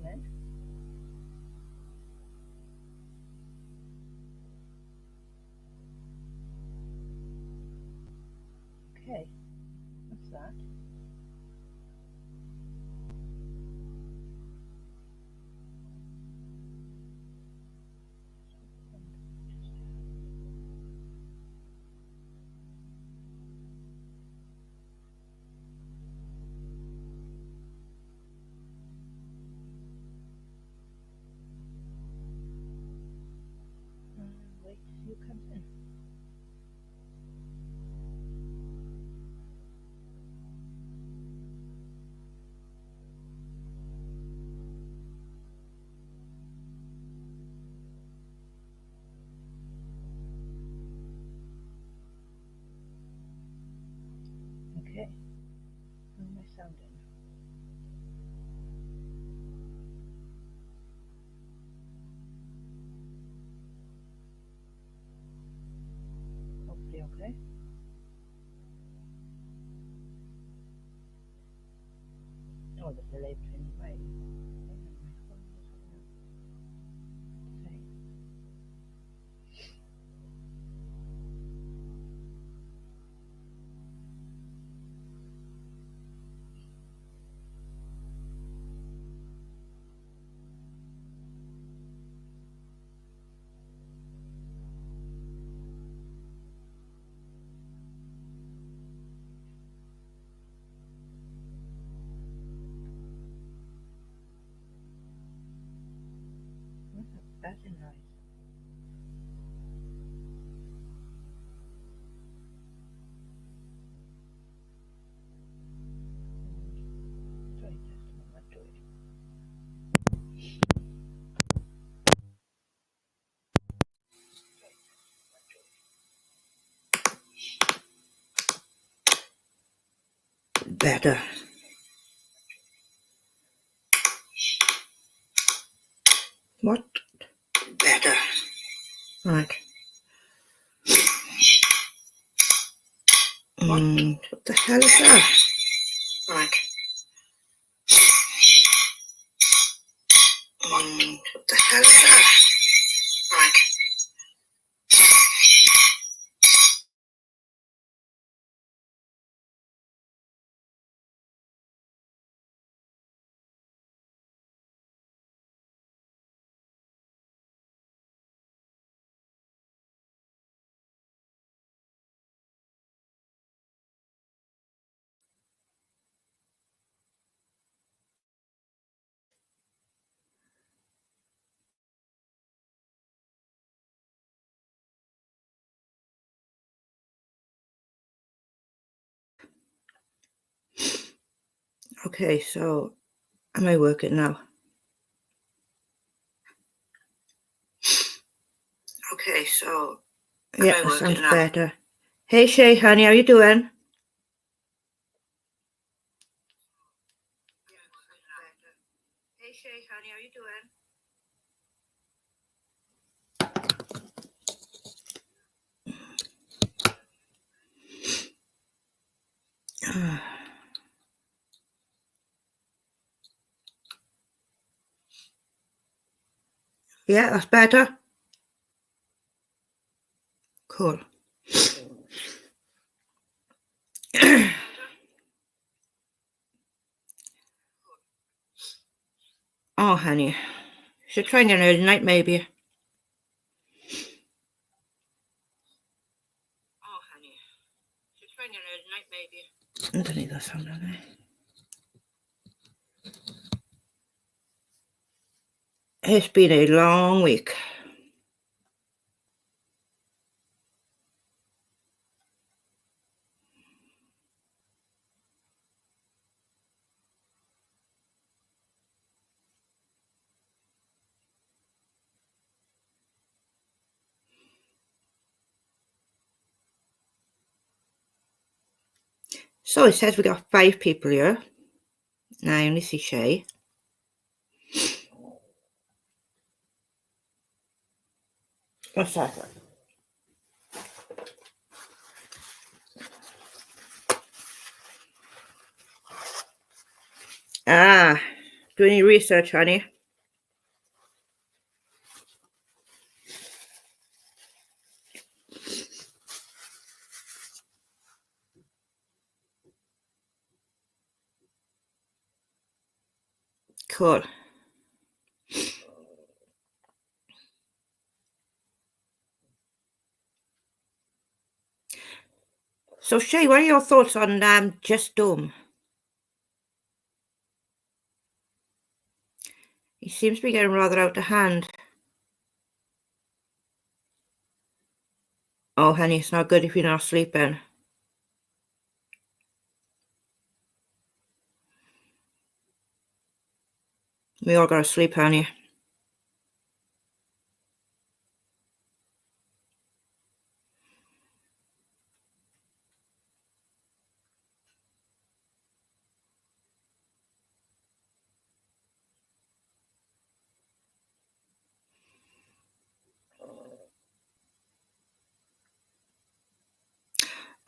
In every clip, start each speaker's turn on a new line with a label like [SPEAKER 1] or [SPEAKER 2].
[SPEAKER 1] come in. Okay, what's that? Wait to see who comes in. Okay, how am I sounding? Hopefully okay. Oh, the delay between my phone and what's that buzzing noise? Sorry, just a moment, do it. Better. What? Better. Right. What the hell is that? Right. What the hell is that? Right. Okay, so am I working now? Okay, so yeah, that sounds better. Hey Shay, honey, how you doing? Hey Shay, honey, how you doing? Yeah, that's better. Cool. Oh, honey, should try and get an early night, maybe. Oh, honey, should try and get an early night, maybe. I don't need that sound on there. It's been a long week. So it says we got 5 people here. Now I only see Shay. What's that? Ah, Do any research, honey? Cool. So, Shay, what are your thoughts on Just Dumb? He seems to be getting rather out of hand. Oh, honey, it's not good if you're not sleeping. We all gotta sleep, honey.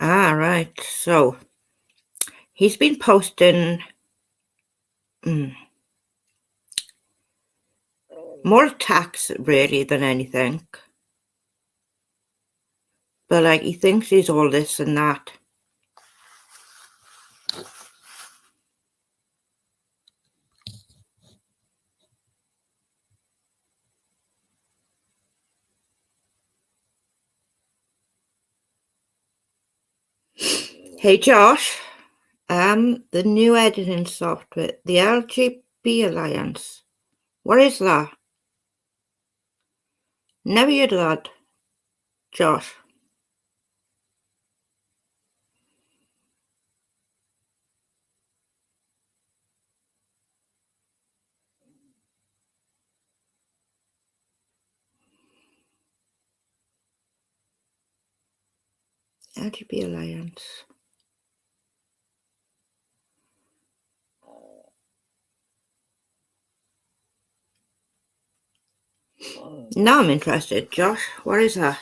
[SPEAKER 1] Ah, right. So, he's been posting more attacks, really, than anything. But, like, he thinks he's all this and that. Hey, Josh. The new editing software, the LGB Alliance. What is that? Never heard of that, Josh. LGB Alliance. Now I'm interested, Josh. What is that?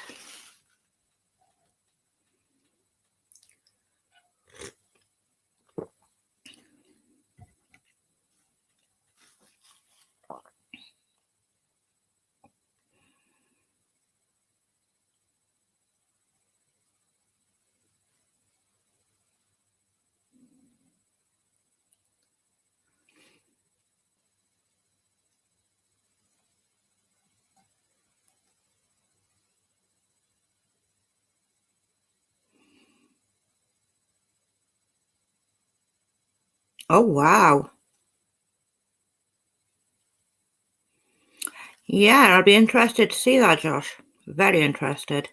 [SPEAKER 1] Oh, wow. Yeah, I'll be interested to see that, Josh. Very interested.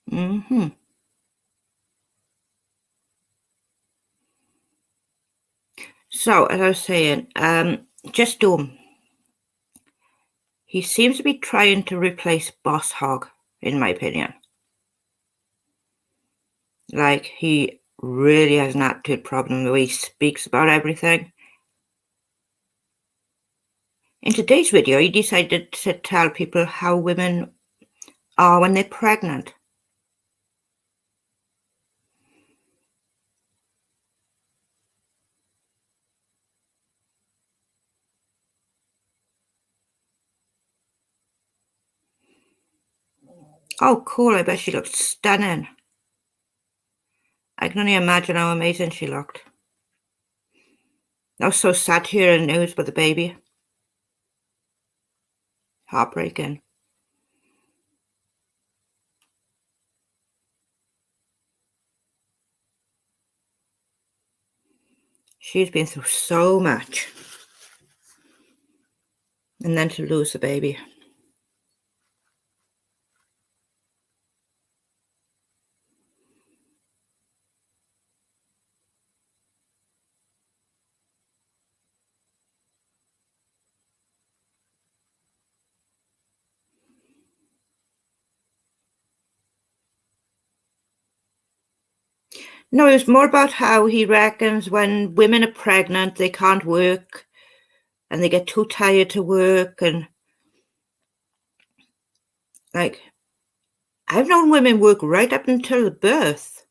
[SPEAKER 1] Mm-hmm. So, as I was saying, Just Dumb. He seems to be trying to replace Boss Hog, in my opinion. Like, he really has an attitude problem the way he speaks about everything. In today's video, he decided to tell people how women are when they're pregnant. Oh, cool, I bet she looked stunning. I can only imagine how amazing she looked. I was so sad hearing the news about the baby. Heartbreaking. She's been through so much. And then to lose the baby. No, it was more about how he reckons when women are pregnant, they can't work and they get too tired to work. And like, I've known women work right up until the birth,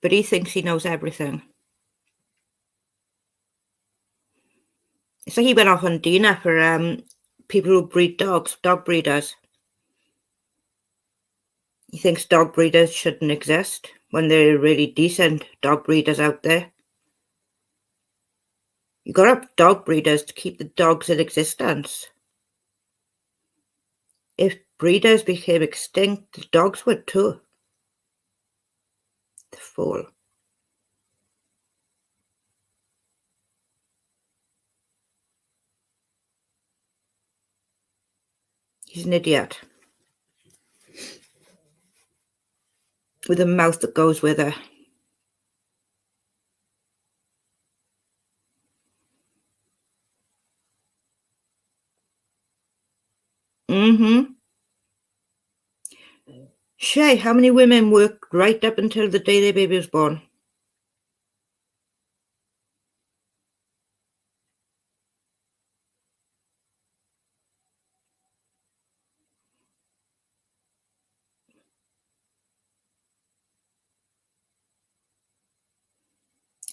[SPEAKER 1] but he thinks he knows everything. So he went off on Dina for people who breed dogs, dog breeders. He thinks dog breeders shouldn't exist when there are really decent dog breeders out there. You got to have dog breeders to keep the dogs in existence. If breeders became extinct, the dogs would too. The fool. He's an idiot. With a mouth that goes with her. Mm-hmm. Shay, how many women worked right up until the day their baby was born?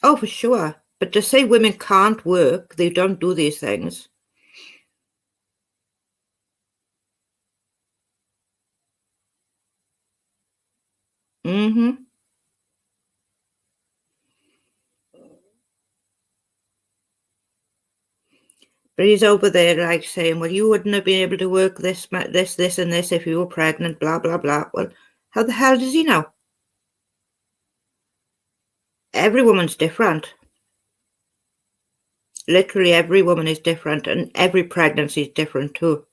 [SPEAKER 1] Oh, for sure. But to say women can't work, they don't do these things. Mm-hmm. But he's over there like saying, well, you wouldn't have been able to work this, this, and this if you were pregnant, blah, blah, blah. Well, how the hell does he know? Every woman's different. Literally every woman is different, and every pregnancy is different too.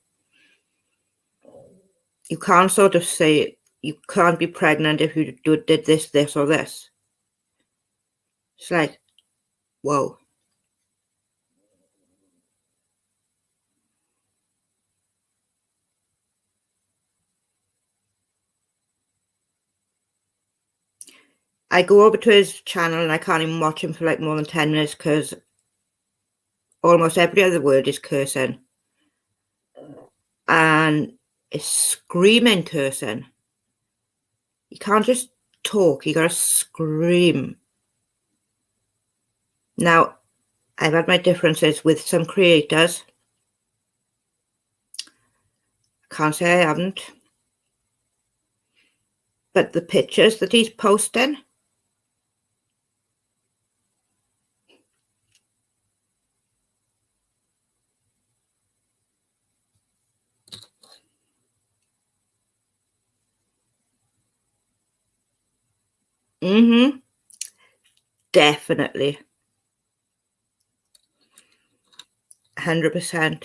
[SPEAKER 1] You can't sort of say you can't be pregnant if you did this, this, or this. It's like, whoa. I go over to his channel and I can't even watch him for like more than 10 minutes because almost every other word is cursing. And it's screaming cursing. You can't just talk, you gotta scream. Now, I've had my differences with some creators. Can't say I haven't. But the pictures that he's posting, definitely. 100%.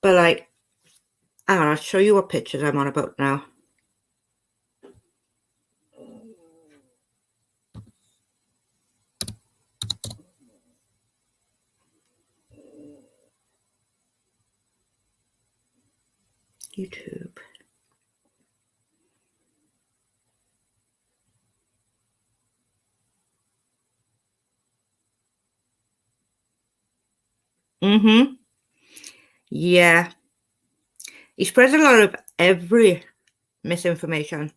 [SPEAKER 1] But like, I'll show you what pictures I'm on about now. YouTube. Yeah. He spreads a lot of every misinformation.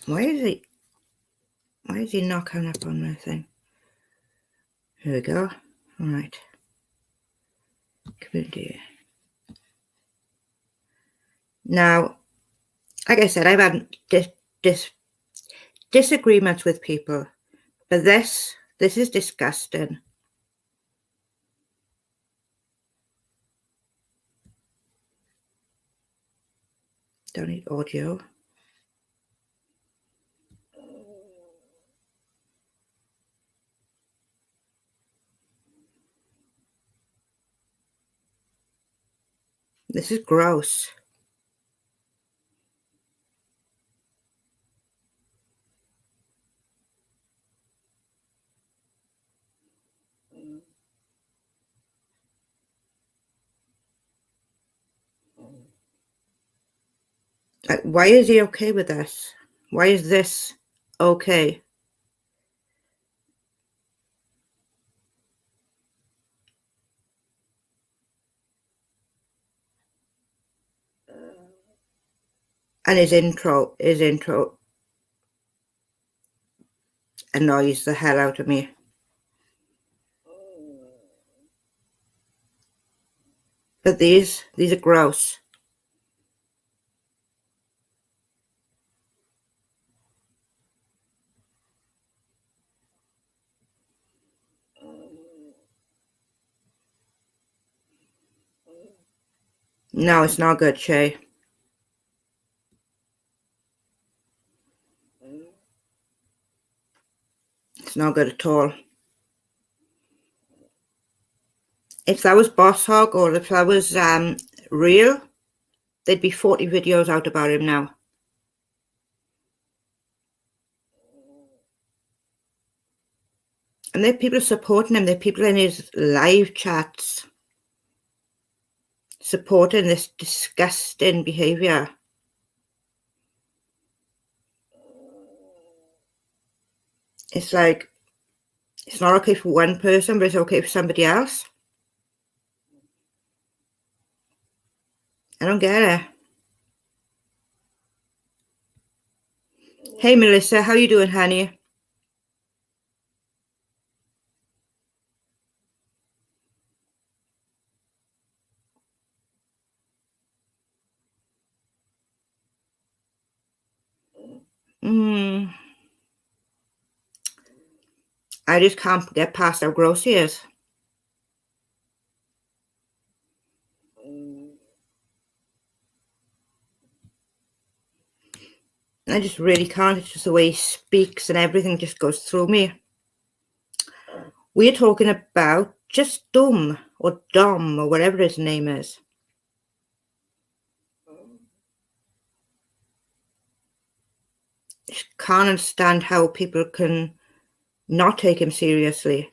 [SPEAKER 1] Why is he not coming up on my thing? Here we go. All right. Community. Now, like I said, I've had disagreements with people, but this is disgusting. Don't need audio. This is gross. Why is he okay with this? Why is this okay? And his intro annoys the hell out of me. But these are gross. No, it's not good, Shay. It's not good at all. If that was Boss Hog or if that was real, there'd be 40 videos out about him now. And there are people supporting him. There are people in his live chats supporting this disgusting behaviour. It's like, it's not okay for one person, but it's okay for somebody else. I don't get it. Hey, Melissa, how you doing, honey? I just can't get past how gross he is. I just really can't. It's just the way he speaks and everything just goes through me. We're talking about just Dom or Dom or whatever his name is. I just can't understand how people can not take him seriously.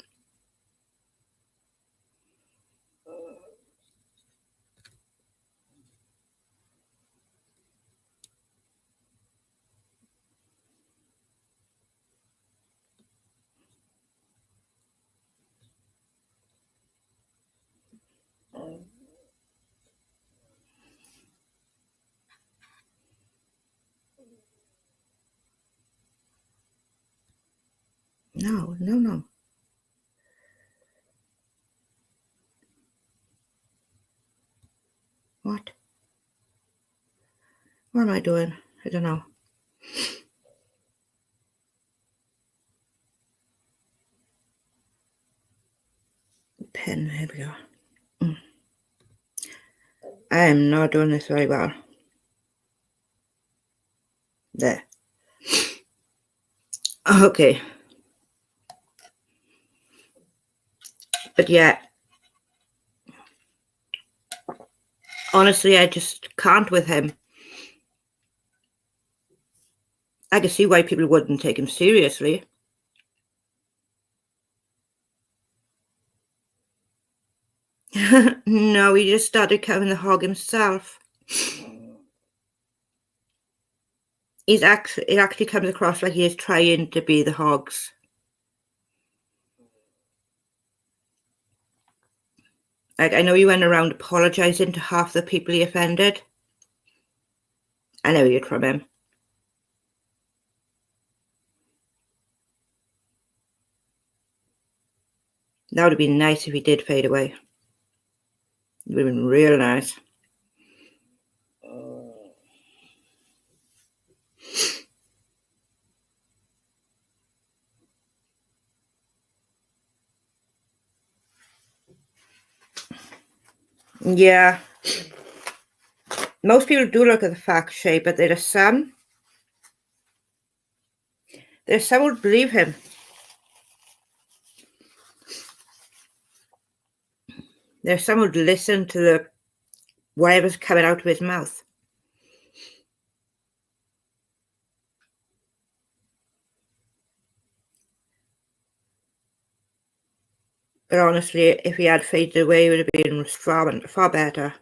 [SPEAKER 1] No. What? What am I doing? I don't know. Pen, here we go. I am not doing this very well. There. Okay. But yeah, honestly, I just can't with him. I can see why people wouldn't take him seriously. No, he just started coming the hog himself. It actually comes across like he is trying to be the hogs. Like, I know he went around apologising to half the people he offended. I never heard from him. That would have been nice if he did fade away. It would have been real nice. Yeah. Most people do look at the facts, Shay, but there are some who would believe him. There's some who would listen to whatever's coming out of his mouth. But honestly, if he had faded away, it would have been far better.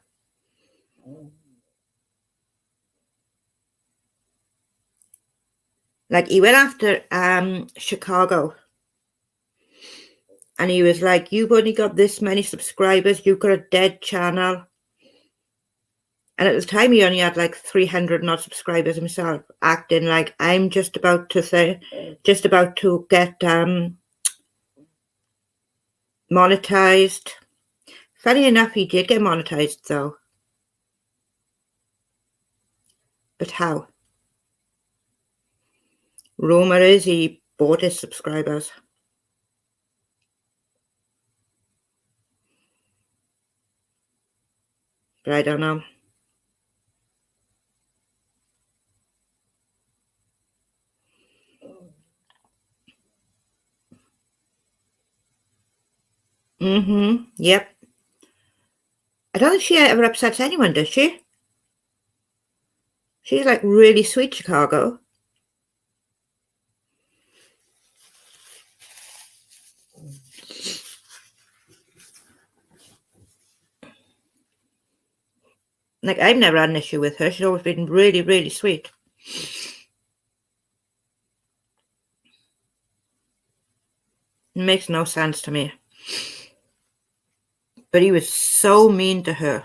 [SPEAKER 1] Like, he went after Chicago. And he was like, you've only got this many subscribers. You've got a dead channel. And at the time, he only had like 300 not subscribers himself, acting like I'm just about to get monetized. Funny enough, he did get monetized though. But how? Rumor is he bought his subscribers. But I don't know. Yep. I don't think she ever upsets anyone, does she? She's like really sweet, Chicago. Like, I've never had an issue with her. She's always been really, really sweet. It makes no sense to me. But he was so mean to her.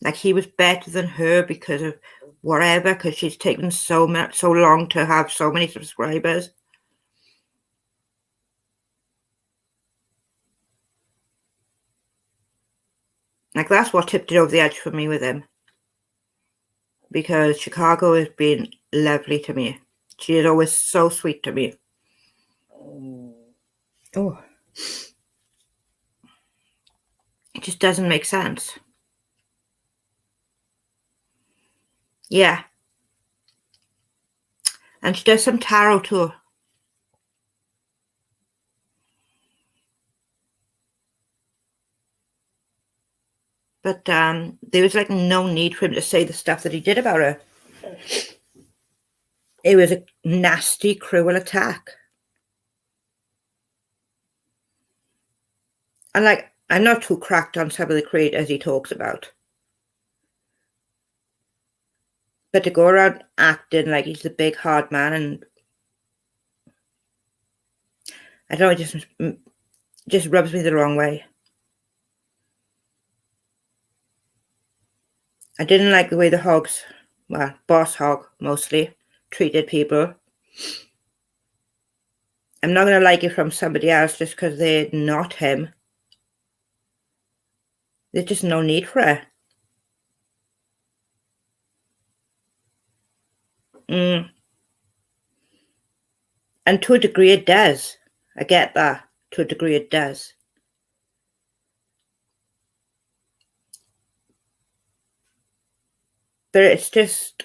[SPEAKER 1] Like, he was better than her because of whatever, because she's taken so long to have so many subscribers. Like, that's what tipped it over the edge for me with him. Because Chicago has been lovely to me. She is always so sweet to me. Oh. It just doesn't make sense. Yeah. And she does some tarot too. But there was like no need for him to say the stuff that he did about her. It was a nasty, cruel attack. And like, I'm not too cracked on some of the creators he talks about. But to go around acting like he's the big hard man, and I don't know, it just rubs me the wrong way. I didn't like the way the hogs, well, Boss Hog mostly, treated people. I'm not going to like it from somebody else just because they're not him. There's just no need for it. And to a degree it does. I get that. To a degree it does. But it's just,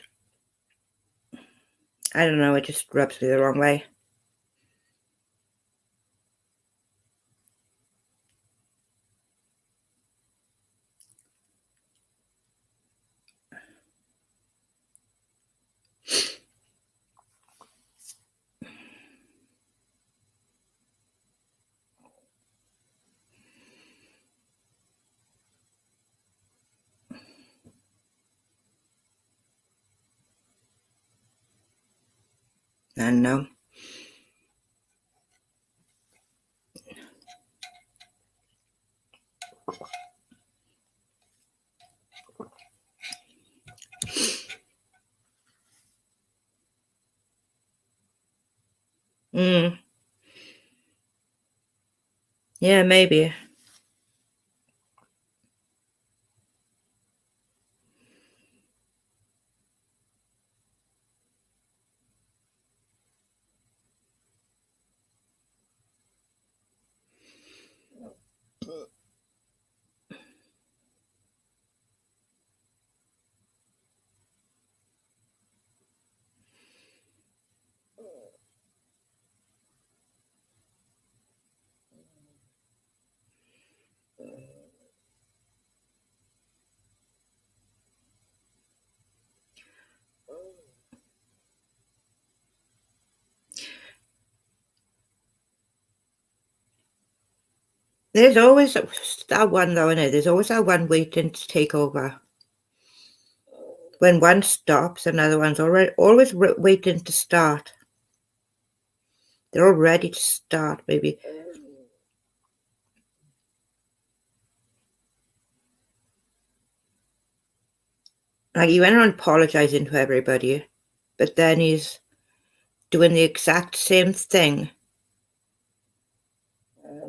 [SPEAKER 1] I don't know, it just rubs me the wrong way. I don't know. Yeah, maybe. There's always that one though, innit? There's always that one waiting to take over. When one stops, another one's always waiting to start. They're all ready to start, baby. Like, he went around apologising to everybody, but then he's doing the exact same thing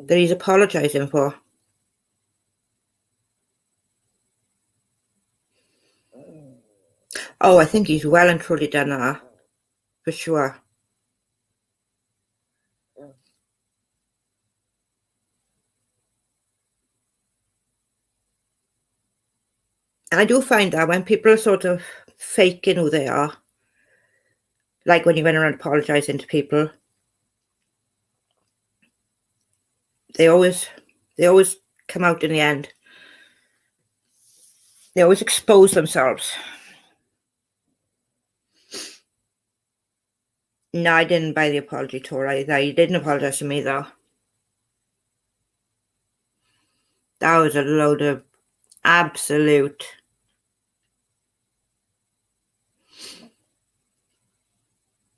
[SPEAKER 1] that he's apologising for. Oh, I think he's well and truly done that, for sure. And I do find that when people are sort of faking who they are, like when he went around apologising to people, they always come out in the end. They always expose themselves. No, I didn't buy the apology tour either. He didn't apologise to me though. That was a load of absolute.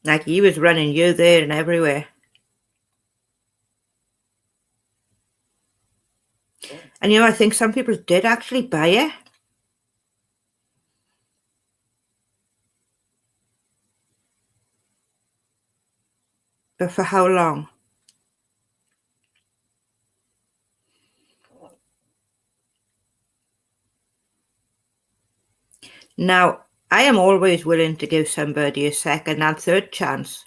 [SPEAKER 1] Like, he was running you there and everywhere. And I think some people did actually buy it. But for how long? Now, I am always willing to give somebody a second and third chance.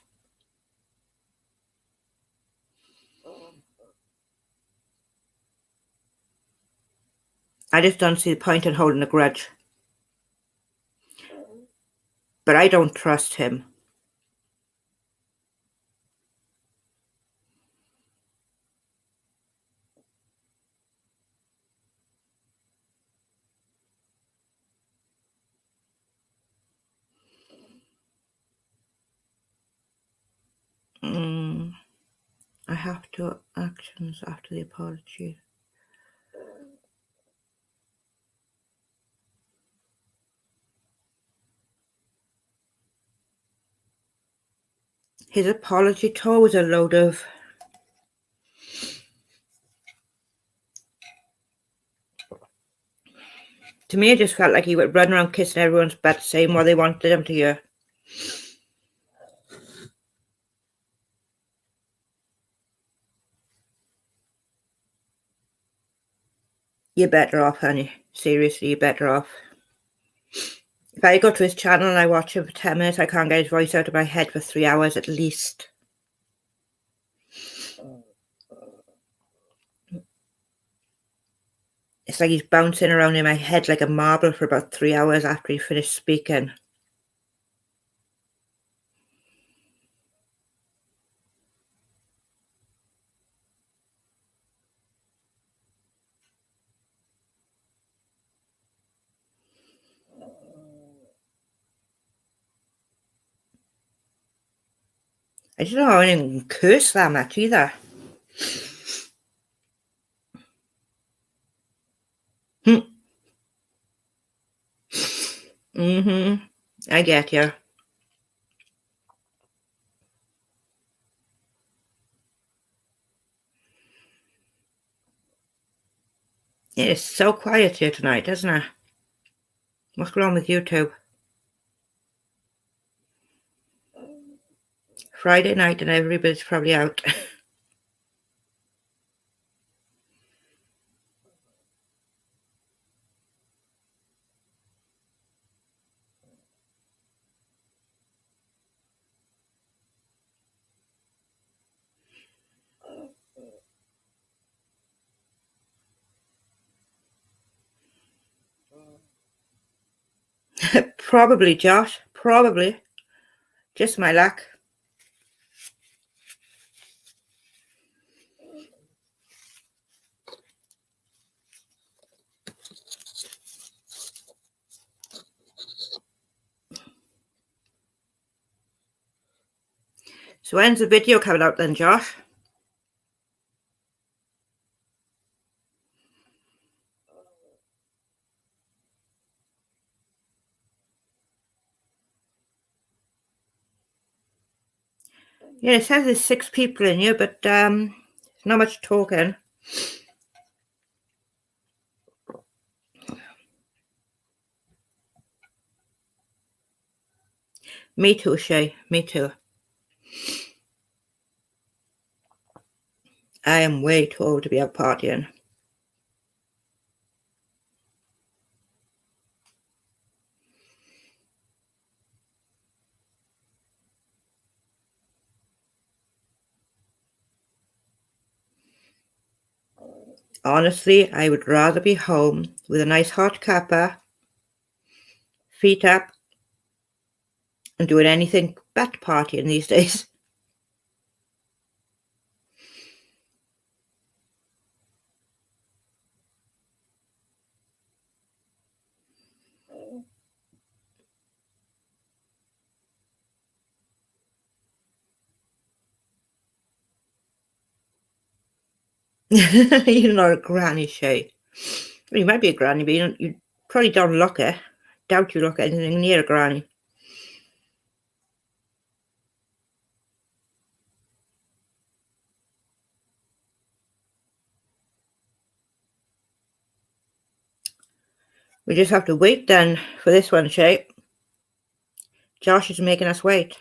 [SPEAKER 1] I just don't see the point in holding a grudge. But I don't trust him. I have to actions after the apology. His apology tour was a load of. To me, it just felt like he would run around kissing everyone's butt, saying what they wanted him to hear. You're better off, honey. Seriously, you're better off. If I go to his channel and I watch him for 10 minutes, I can't get his voice out of my head for 3 hours at least. It's like he's bouncing around in my head like a marble for about 3 hours after he finished speaking. I don't know how anyone can curse that much either. I get you. It is so quiet here tonight, isn't it? What's going on with YouTube? Friday night and everybody's probably out. Probably, Josh. Probably. Just my luck. So when's the video coming out then, Josh? Yeah, it says there's 6 people in here, but not much talking. Me too, Shay. Me too. I am way too old to be out partying. Honestly, I would rather be home with a nice hot cuppa, feet up, and doing anything but partying these days. You're not a granny, Shay. Well, you might be a granny, but you probably don't look it. Doubt you look anything near a granny. We just have to wait then for this one, Shay. Josh is making us wait.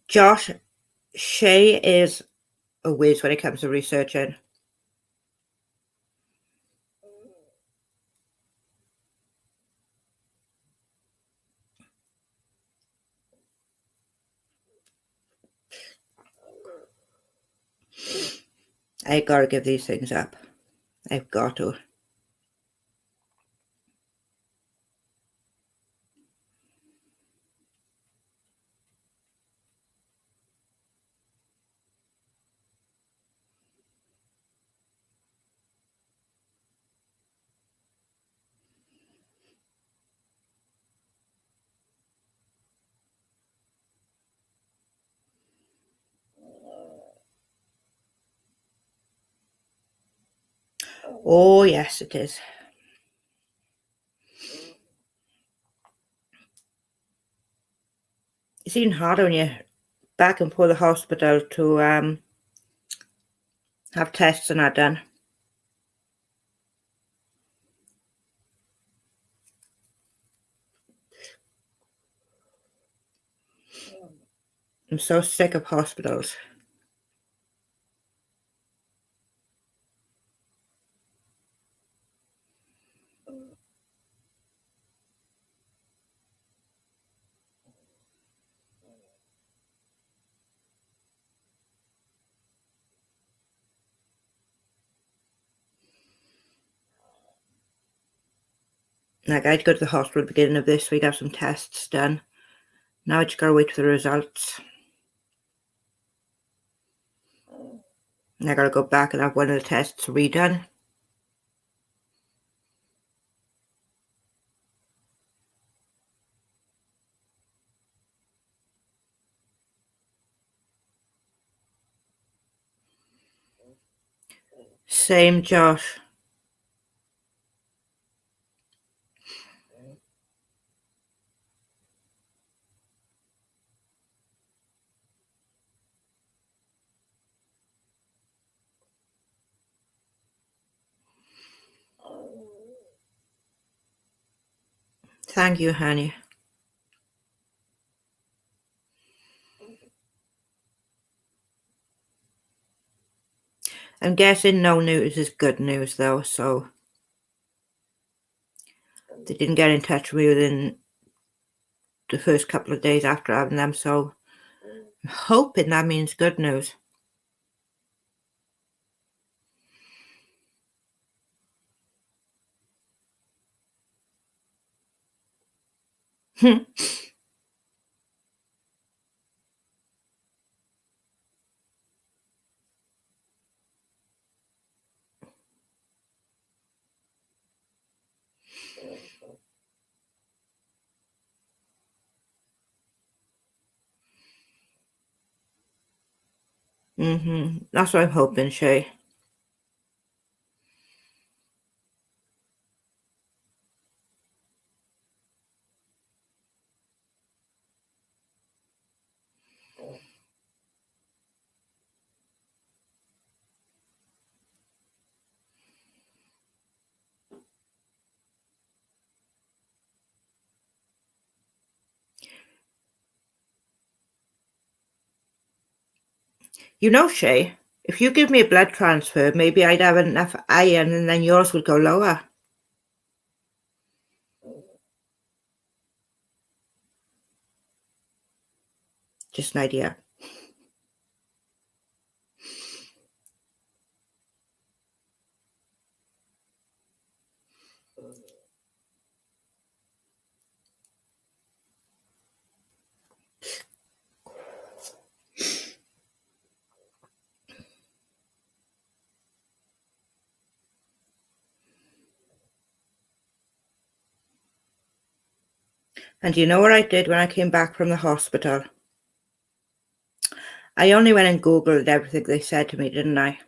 [SPEAKER 1] Josh, Shay is a whiz when it comes to researching. I gotta give these things up. I've got to. Oh, yes, it is. It's even harder when you're back and forth the hospital to have tests and that done. I'm so sick of hospitals. Like, I'd go to the hospital at the beginning of this week, have some tests done. Now I just gotta wait for the results. And I gotta go back and have one of the tests redone. Same, Josh. Thank you, honey. I'm guessing no news is good news, though, so they didn't get in touch with me within the first couple of days after having them, so I'm hoping that means good news. That's what I'm hoping, Shay. You know, Shay, if you give me a blood transfer, maybe I'd have enough iron and then yours would go lower. Just an idea. And you know what I did when I came back from the hospital? I only went and Googled everything they said to me, didn't I?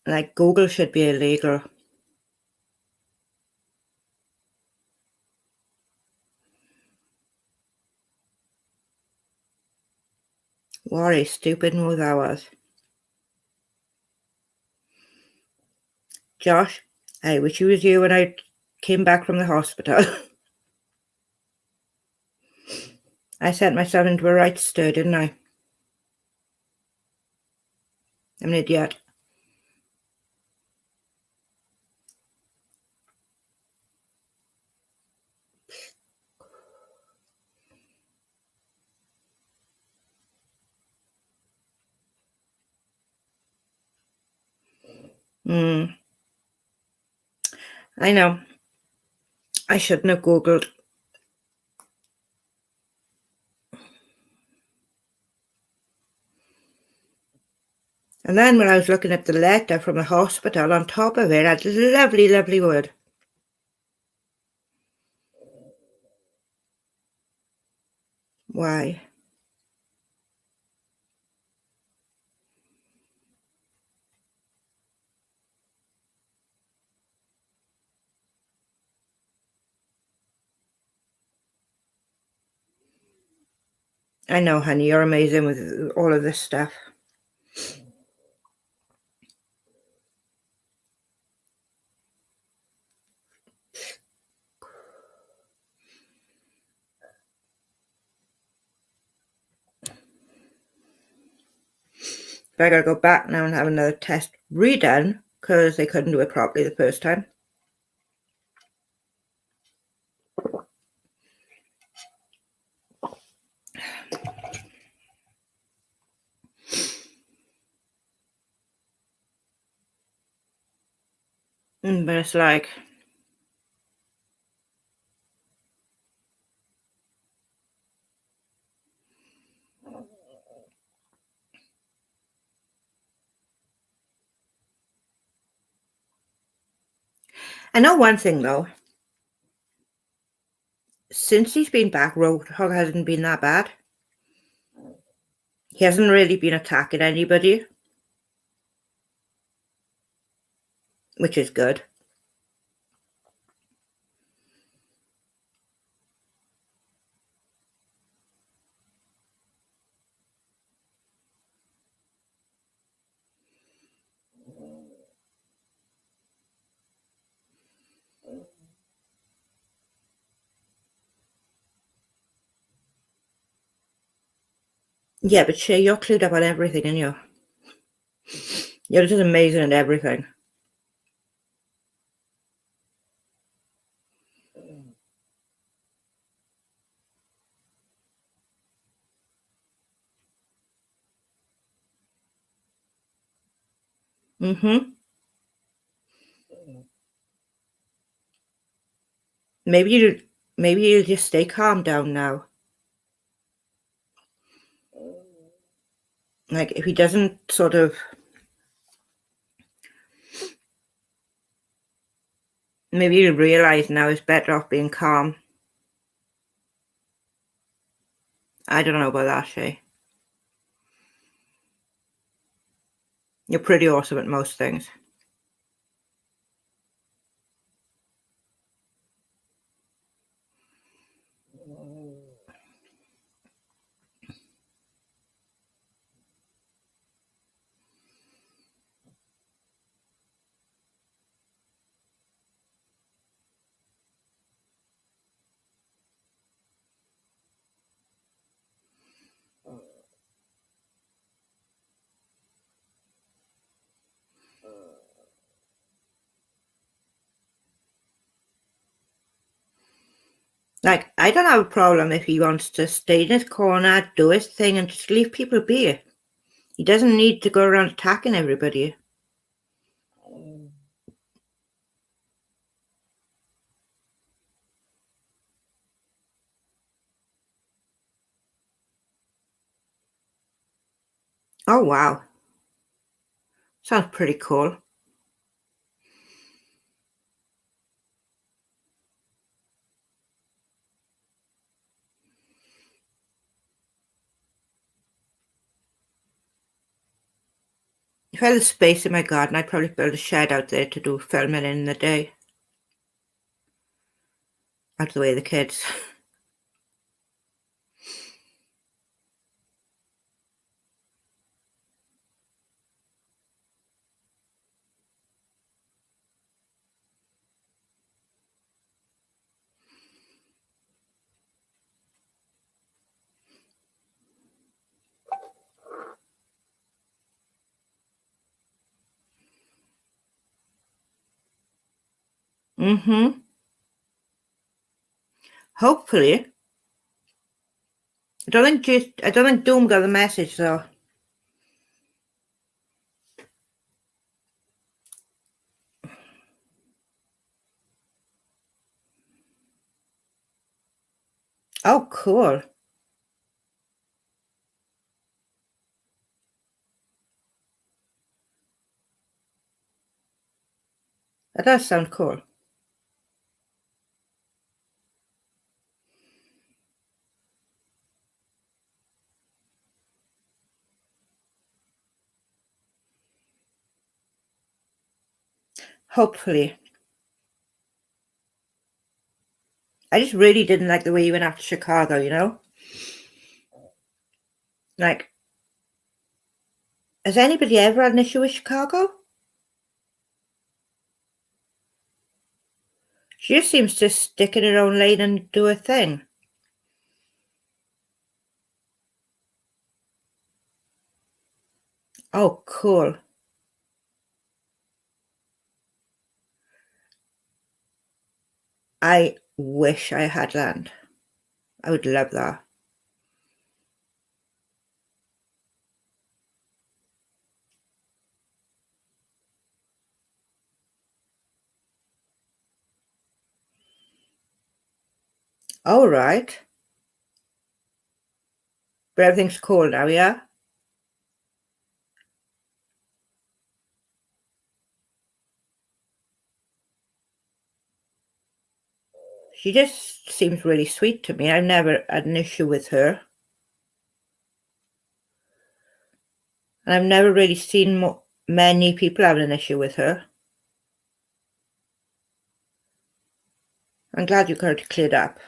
[SPEAKER 1] Like, Google should be illegal. What a stupid move that was. Josh, I wish it was you when I came back from the hospital. I sent myself into a right stir, didn't I? I'm an idiot. I know. I shouldn't have Googled. And then when I was looking at the letter from the hospital, on top of it had lovely, lovely word. Why? I know, honey, you're amazing with all of this stuff. But I gotta go back now and have another test redone because they couldn't do it properly the first time. But it's like, I know one thing though. Since he's been back, Roadhog hasn't been that bad. He hasn't really been attacking anybody, which is good. Yeah, but Shay, you're clued up on everything, and you're just amazing at everything. Maybe you just stay calm down now. Like, if he doesn't sort of Maybe you realise now it's better off being calm. I don't know about that, Shay. You're pretty awesome at most things. Like, I don't have a problem if he wants to stay in his corner, do his thing, and just leave people be. He doesn't need to go around attacking everybody. Oh, wow. Sounds pretty cool. If I had the space in my garden, I'd probably build a shed out there to do filming in the day. Out of the way of the kids. Mm-hmm. Hopefully. I don't think Doom got the message though. Oh, cool. That does sound cool. Hopefully. I just really didn't like the way you went after Chicago, you know? Like, has anybody ever had an issue with Chicago? She just seems to stick in her own lane and do her thing. Oh, cool. I wish I had land. I would love that. All right. But everything's cool now, yeah? She just seems really sweet to me. I've never had an issue with her. And I've never really seen many people having an issue with her. I'm glad you got it cleared up.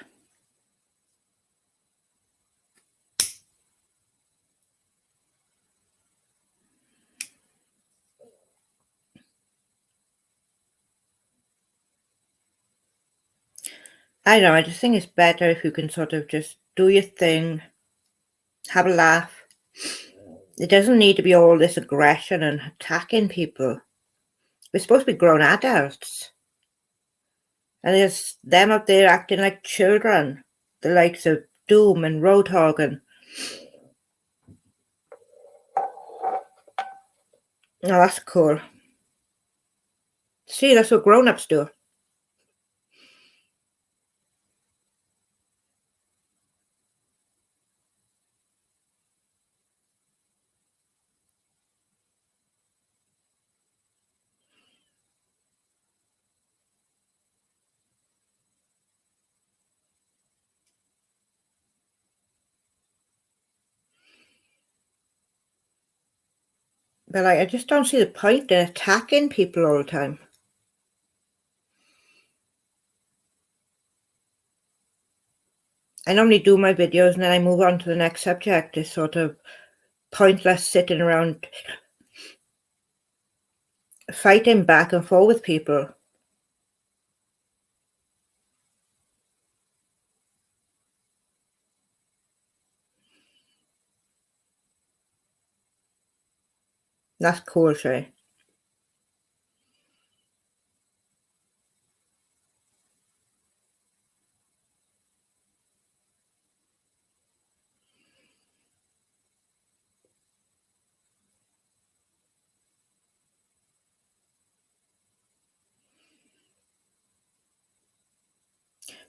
[SPEAKER 1] I don't know, I just think it's better if you can sort of just do your thing, have a laugh. It doesn't need to be all this aggression and attacking people. We're supposed to be grown adults. And there's them up there acting like children. The likes of Doom and Roadhog and... Oh, that's cool. See, that's what grown-ups do. But like, I just don't see the point in attacking people all the time. I normally do my videos and then I move on to the next subject. It's sort of pointless sitting around fighting back and forth with people. That's cool, Shay.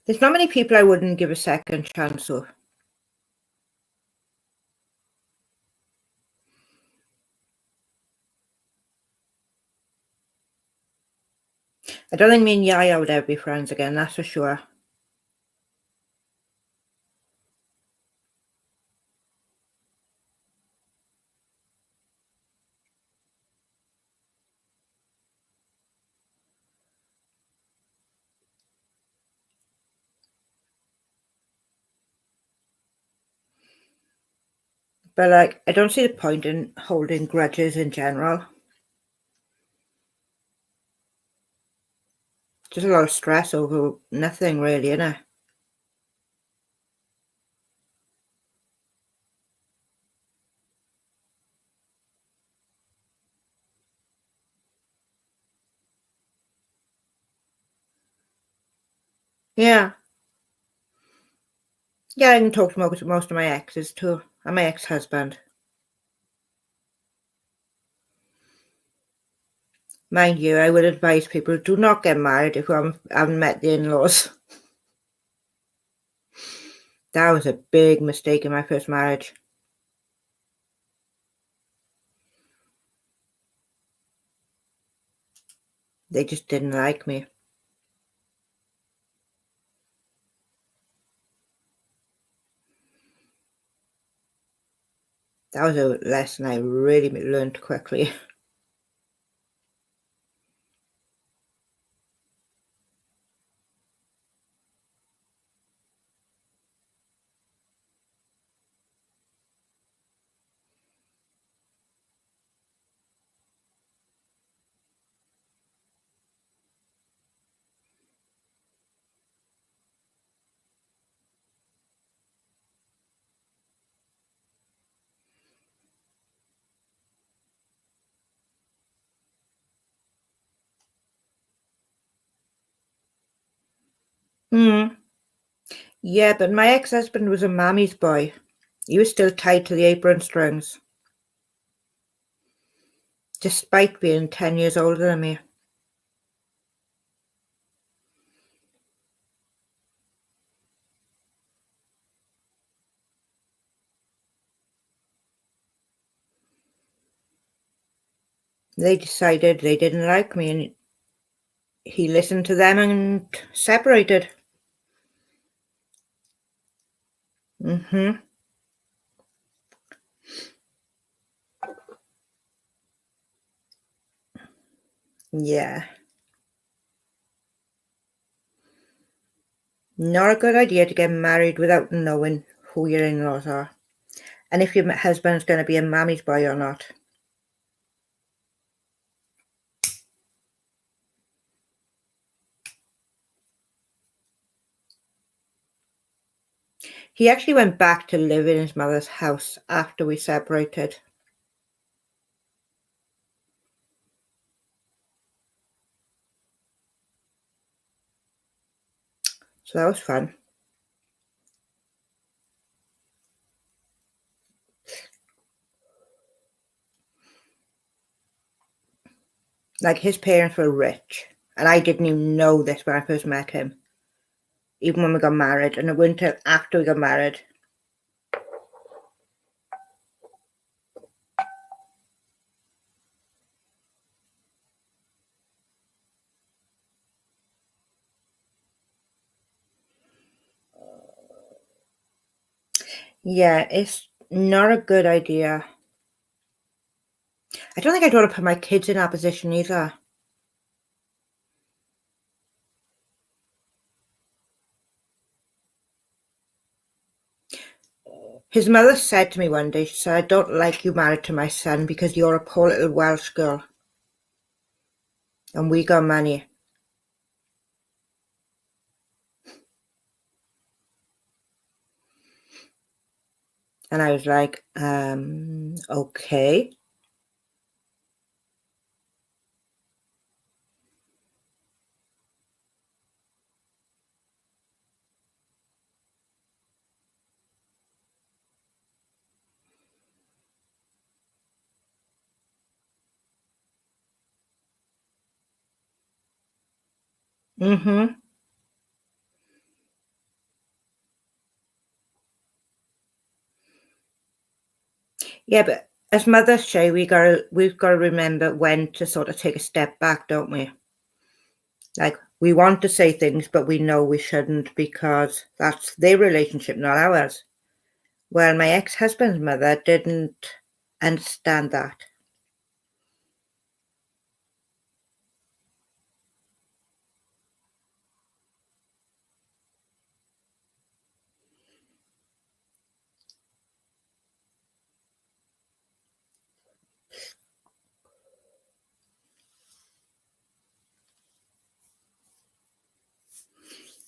[SPEAKER 1] There's not many people I wouldn't give a second chance to. I don't think me and Yaya would ever be friends again, that's for sure. But like, I don't see the point in holding grudges in general. Just a lot of stress over nothing really, innit? Yeah. Yeah, I can talk to most of my exes too. And my ex-husband. Mind you, I would advise people do not get married if you haven't met the in-laws. That was a big mistake in my first marriage. They just didn't like me. That was a lesson I really learned quickly. Hmm. Yeah, but my ex-husband was a mammy's boy. He was still tied to the apron strings, despite being 10 years older than me. They decided they didn't like me and he listened to them and separated. Mm-hmm. Yeah. Not a good idea to get married without knowing who your in-laws are. And if your husband's going to be a mammy's boy or not. He actually went back to live in his mother's house after we separated. So that was fun. Like, his parents were rich. And I didn't even know this when I first met him. Even when we got married. And it wasn't until after we got married. Yeah, it's not a good idea. I don't think I'd want to put my kids in that position either. His mother said to me one day, she said, "I don't like you married to my son because you're a poor little Welsh girl and we got money." And I was like, okay. Mm-hmm. Yeah, but as mothers say, we've got to remember when to sort of take a step back, don't we? Like, we want to say things, but we know we shouldn't because that's their relationship, not ours. Well, my ex-husband's mother didn't understand that.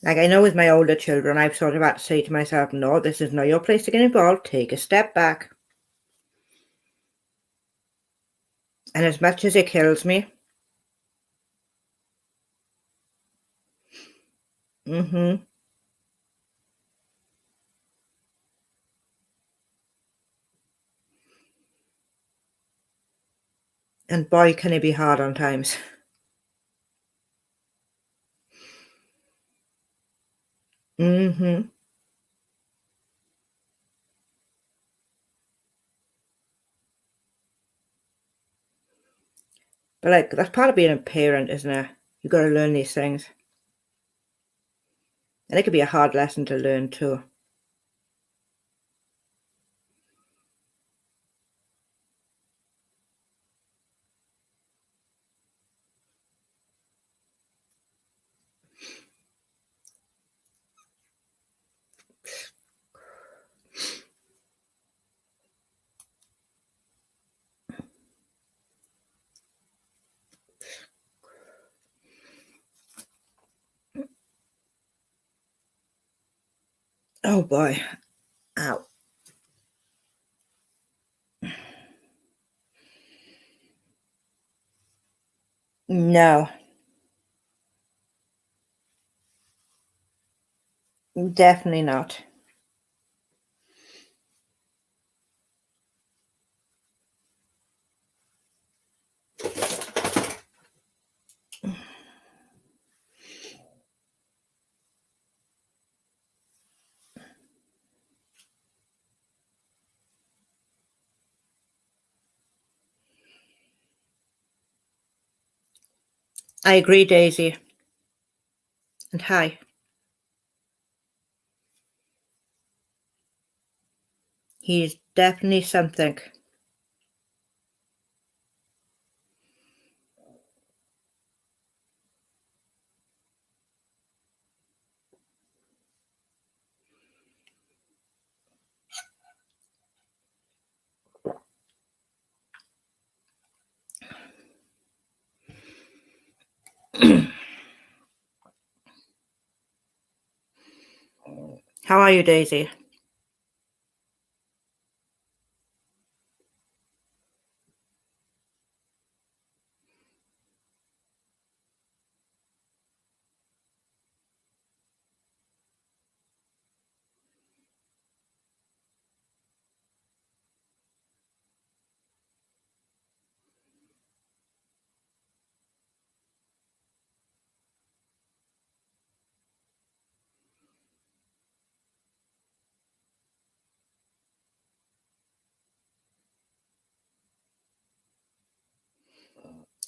[SPEAKER 1] Like, I know with my older children, I've sort of had to say to myself, no, this is not your place to get involved. Take a step back. And as much as it kills me, mm-hmm, and boy, can it be hard on times. Mm-hmm. But like, that's part of being a parent, isn't it? You've got to learn these things. And it could be a hard lesson to learn too. Oh boy. Ow. No, definitely not. I agree, Daisy. And hi. He's definitely something. How are you, Daisy?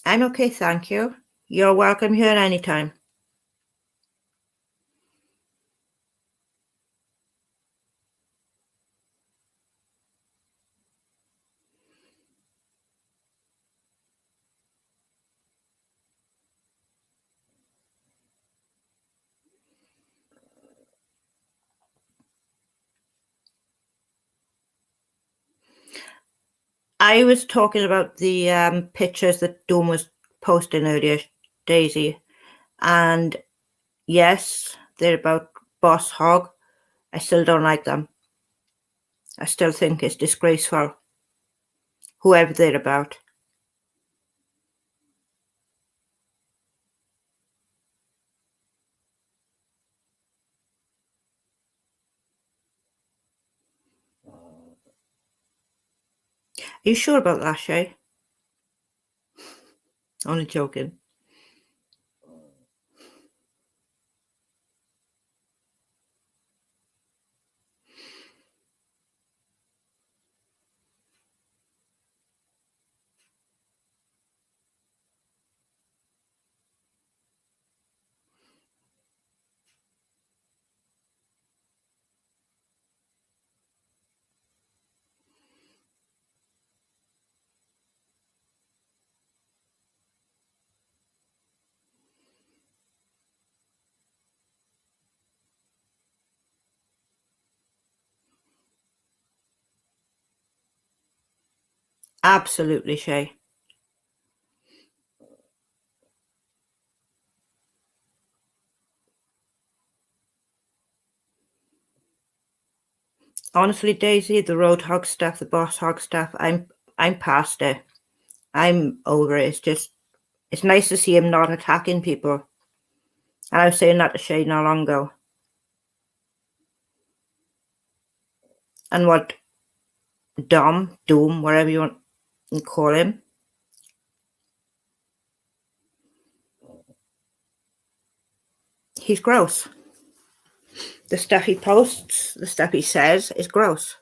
[SPEAKER 1] I'm okay, thank you. You're welcome here anytime. I was talking about the pictures that Dawn was posting earlier, Daisy, and yes, they're about Boss Hog. I still don't like them. I still think it's disgraceful, whoever they're about. Are you sure about that, Shay? Only joking. Absolutely, Shay. Honestly, Daisy, the road hog stuff, the boss hog stuff, I'm past it. I'm over it. It's nice to see him not attacking people. And I was saying that to Shay not long ago. And what Doom, whatever you want to call him, he's gross. The stuff he posts, the stuff he says is gross.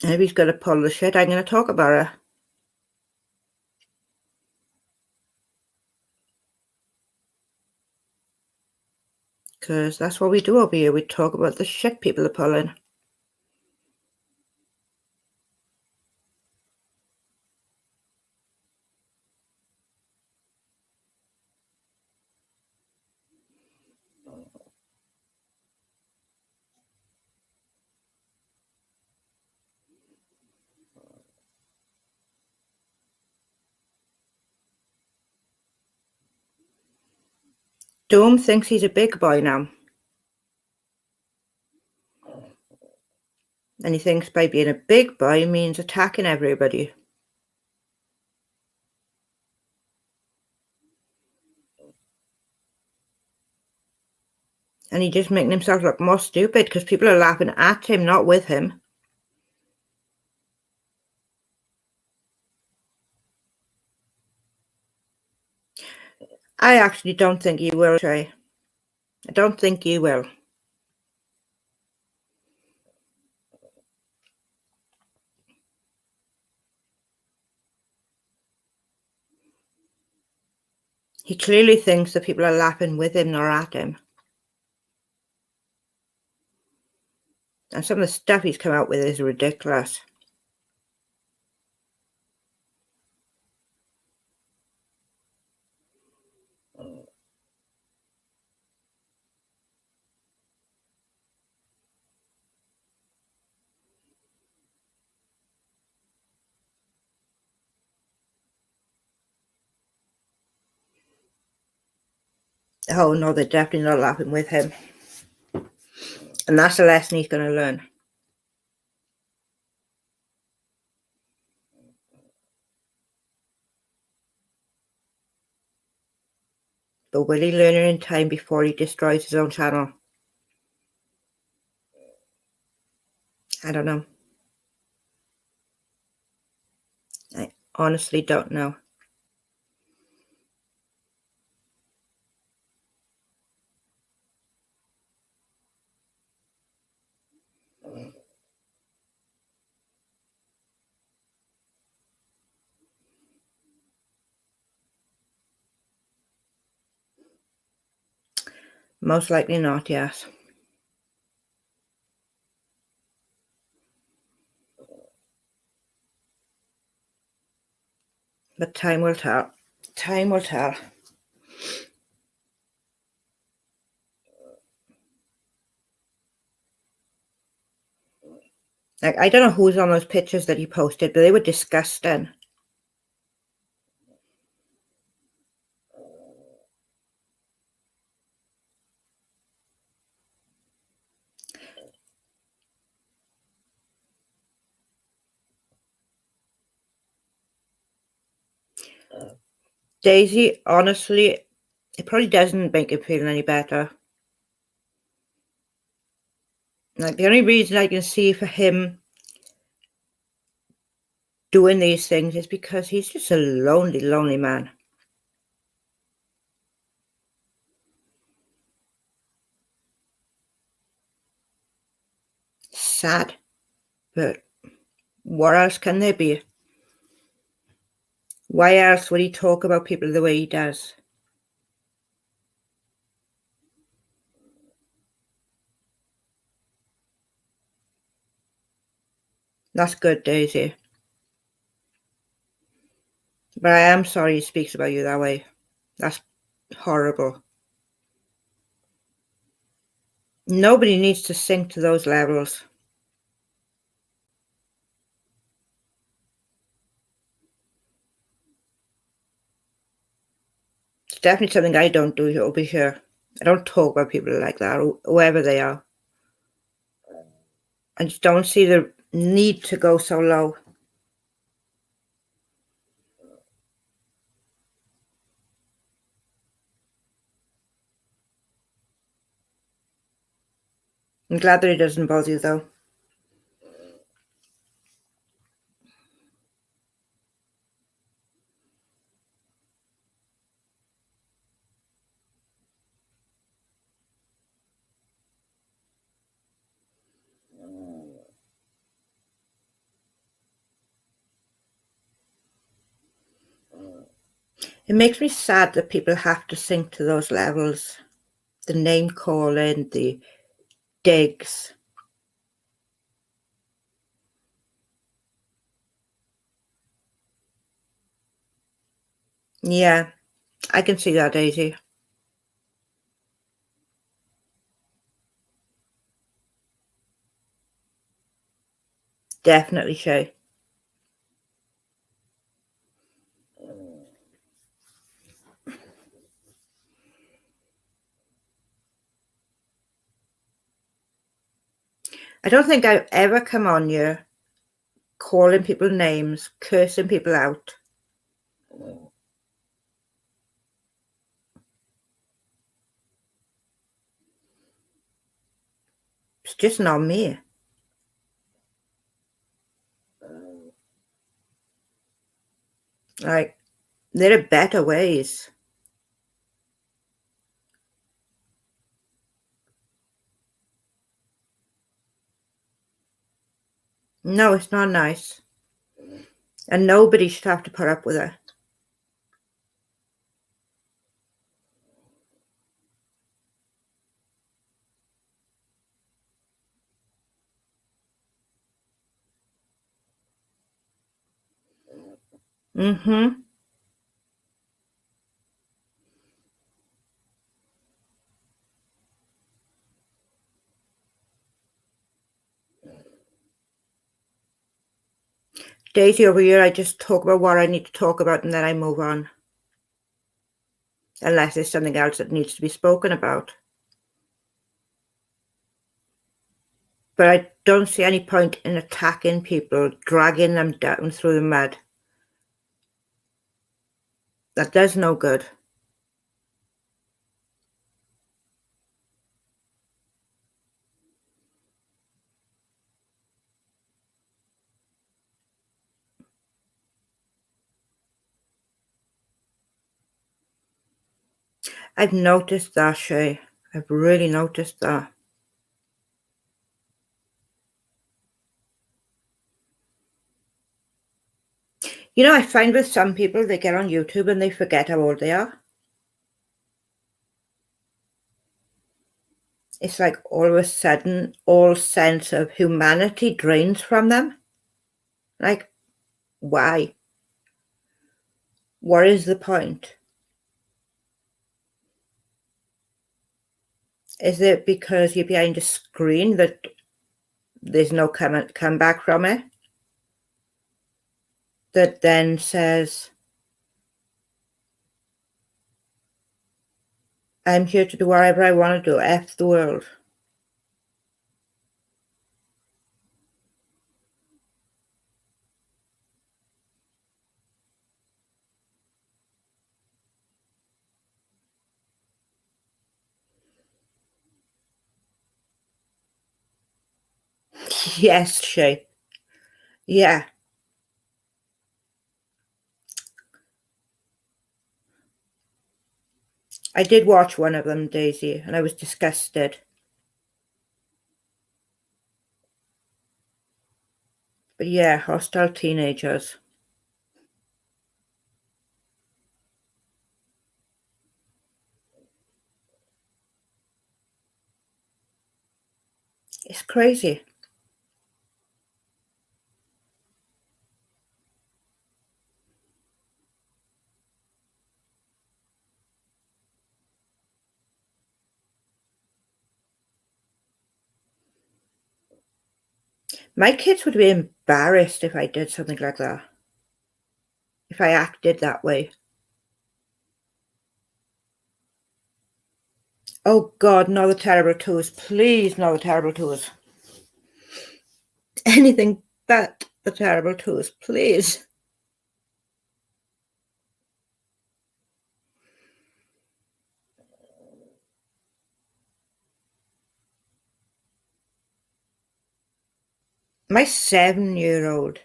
[SPEAKER 1] And if he's going to pull the shit, I'm going to talk about it. Because that's what we do over here. We talk about the shit people are pulling. Doom thinks he's a big boy now. And he thinks by being a big boy means attacking everybody. And he's just making himself look more stupid because people are laughing at him, not with him. I actually don't think he will, Trey. I don't think he will. He clearly thinks that people are laughing with him, not at him. And some of the stuff he's come out with is ridiculous. Oh no, they're definitely not laughing with him. And that's a lesson he's going to learn. But will he learn it in time before he destroys his own channel? I don't know. I honestly don't know. Most likely not, yes. But time will tell. Time will tell. Like, I don't know who's on those pictures that he posted, but they were disgusting. Daisy, honestly, it probably doesn't make him feel any better. Like, the only reason I can see for him doing these things is because he's just a lonely, lonely man. Sad, but what else can there be? Why else would he talk about people the way he does? That's good, Daisy. But I am sorry he speaks about you that way. That's horrible. Nobody needs to sink to those levels. It's definitely something I don't do over here. I don't talk about people like that, whoever they are. I just don't see the need to go so low. I'm glad that it doesn't bother you, though. It makes me sad that people have to sink to those levels. The name calling, the digs. Yeah, I can see that, Daisy. Definitely, Shay. I don't think I've ever come on here calling people names, cursing people out. It's just not me. Like, there are better ways. No, it's not nice. And nobody should have to put up with it. Mm-hmm. Daisy over here, I just talk about what I need to talk about and then I move on. Unless there's something else that needs to be spoken about. But I don't see any point in attacking people, dragging them down through the mud. That does no good. I've noticed that, Shay. I've really noticed that. You know, I find with some people, they get on YouTube and they forget how old they are. It's like all of a sudden, all sense of humanity drains from them. Like, why? What is the point? Is it because you're behind a screen that there's no comeback from it. That then says, I'm here to do whatever I want to do. F the world. Yes, she. Yeah. I did watch one of them, Daisy, and I was disgusted. But yeah, hostile teenagers. It's crazy. My kids would be embarrassed if I did something like that. If I acted that way. Oh God, not the terrible twos. Please, not the terrible twos. Anything but the terrible twos, please. My 7-year-old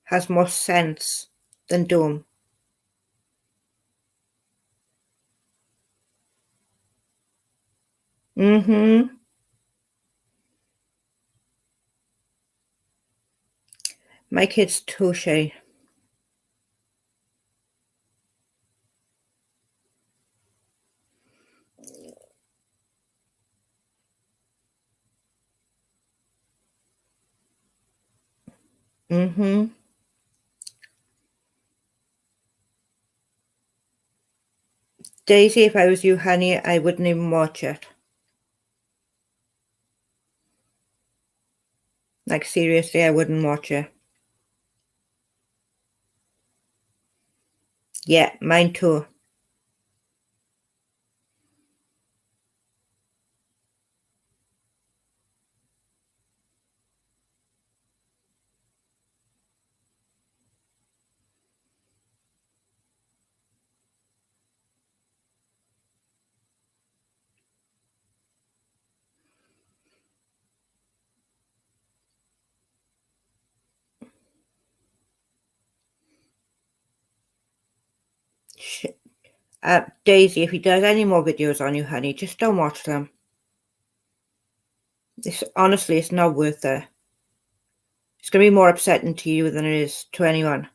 [SPEAKER 1] has more sense than Doom. Mm-hmm. My kid's touche. Mm-hmm. Daisy, if I was you, honey, I wouldn't even watch it. Like, seriously, I wouldn't watch it. Yeah, mine too. Daisy, if he does any more videos on you, honey, just don't watch them. Honestly, it's not worth it. It's going to be more upsetting to you than it is to anyone.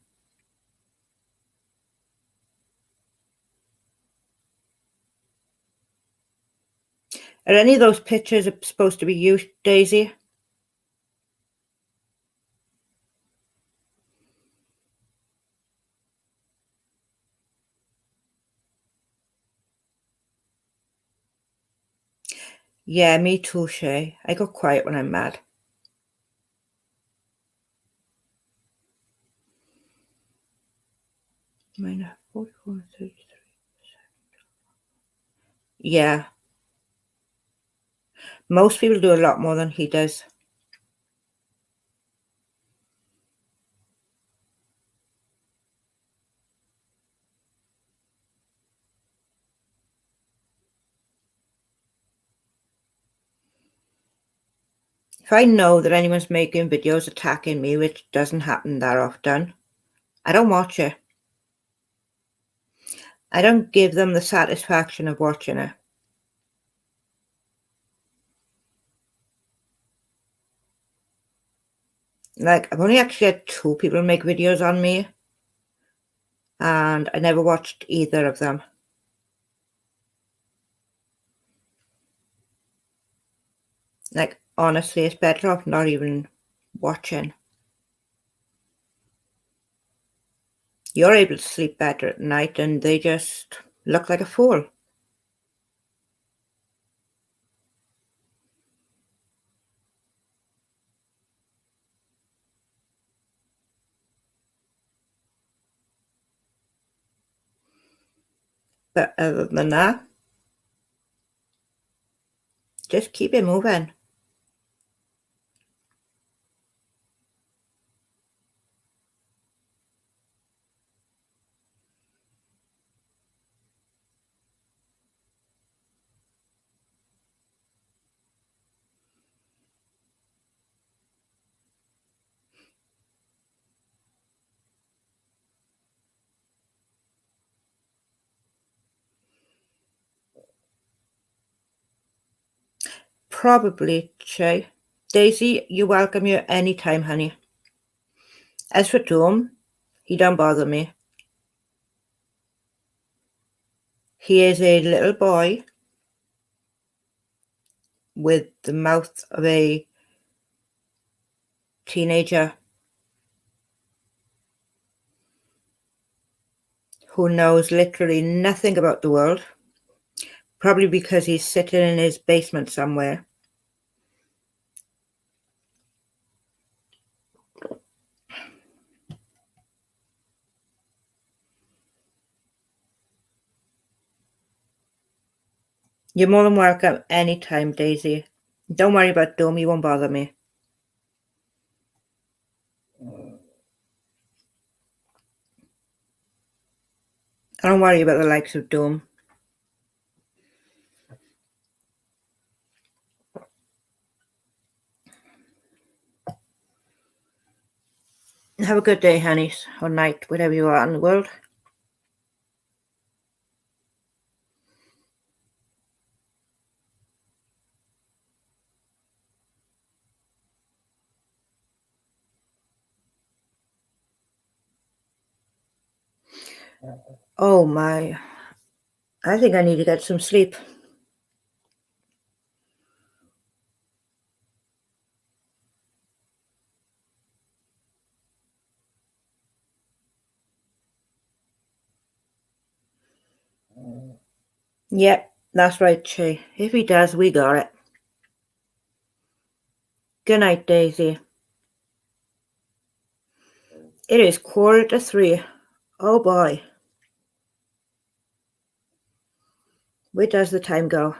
[SPEAKER 1] Are any of those pictures supposed to be you, Daisy? Yeah, me too, Shay. I go quiet when I'm mad. Mine 44, 33. Yeah. Most people do a lot more than he does. If I know that anyone's making videos attacking me, which doesn't happen that often, I don't watch it. I don't give them the satisfaction of watching it. Like, I've only actually had 2 people make videos on me, and I never watched either of them. Like, honestly, it's better off not even watching. You're able to sleep better at night, and they just look like a fool. other than that, just keep it moving. Probably, Shay. Daisy, you're welcome here anytime, honey. As for Tom, he don't bother me. He is a little boy with the mouth of a teenager who knows literally nothing about the world, probably because he's sitting in his basement somewhere. You're more than welcome anytime, Daisy. Don't worry about Dom, he won't bother me. I don't worry about the likes of Dom. Have a good day, honeys, or night, whatever you are in the world. Oh my, I think I need to get some sleep. Yep, that's right, Che. If he does, we got it. Good night, Daisy. It is 2:45. Oh boy. Where does the time go?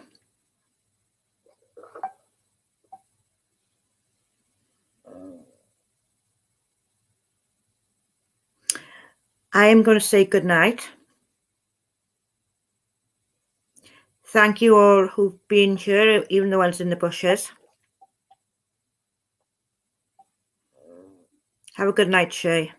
[SPEAKER 1] I am going to say good night. Thank you all who've been here, even the ones in the bushes. Have a good night, Shay.